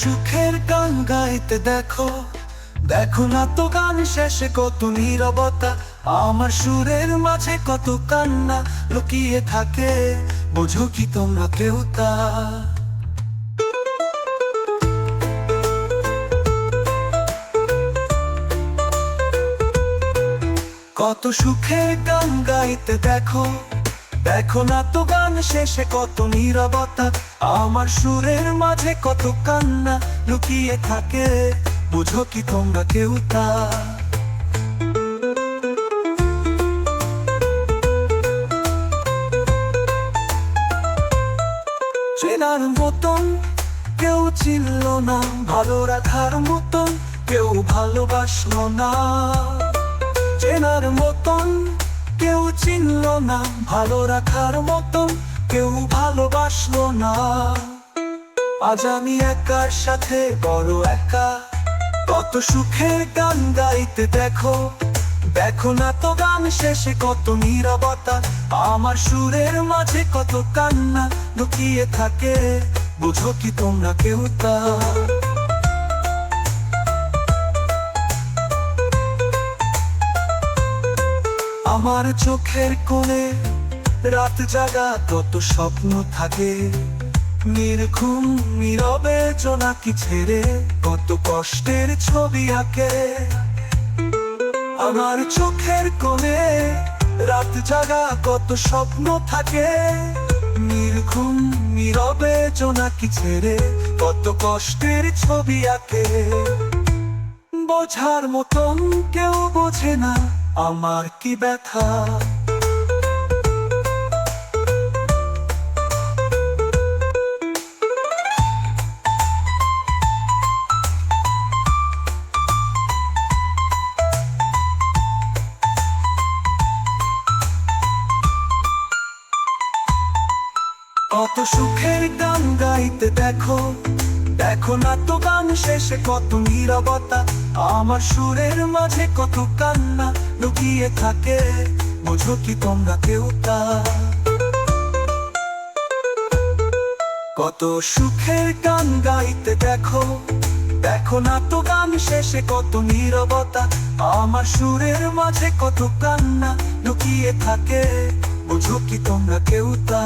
সুখের গান গাইতে দেখো, দেখো না তো গান শেষে কত নীরবতা, আমার সুরের মাঝে কত কান্না লুকিয়ে থাকে, বোঝো কি তোমরা কেউ তা? কত সুখের গান গাইতে দেখো, দেখো না তো গান শেষে কত নীরবতা, আমার সুরের মাঝে কত কান্না লুকিয়ে থাকে, বুঝো কি তোমরা কেউ তা? চেনার মতন কেউ চিনল না, ভালো রাখার মতন কেউ ভালোবাসলো না। চেনার মতন কেউ চিনল না, ভালো রাখার মতন কেউ ভালোবাসলো না। আজ আমি একার সাথে বড় একা, কত সুখের গান গাইতে দেখো, দেখো না তো গান শেষে কত নীরবতা, আমার সুরের মাঝে কত কান্না লুকিয়ে থাকে, বুঝো কি তোমরা কেউ তা? আমার চোখের কোণে রাত জাগা কত স্বপ্ন থাকে, নির্ঘুম নীরবে জোনাকি ছেড়ে কত কষ্টের ছবি আঁকে। আমার চোখের কোণে রাত জাগা কত স্বপ্ন থাকে, নির্ঘুম নীরবে জোনাকি ছেড়ে কত কষ্টের ছবি আঁকে। বোঝার মতন কেউ বোঝে না আমার কি ব্যথা, কত সুখের গান গাইতে দেখো, দেখো না তো গান শেষে কত নীরবতা, আমার সুরের মাঝে কত কান্না লুকিয়ে থাকে, বুঝো কি তোমরা কেউ তা? কত সুখের গান গাইতে দেখো, দেখো না তো গান শেষে কত নীরবতা, আমার সুরের মাঝে কত কান্না লুকিয়ে থাকে, বুঝো কি তোমরা কেউ তা?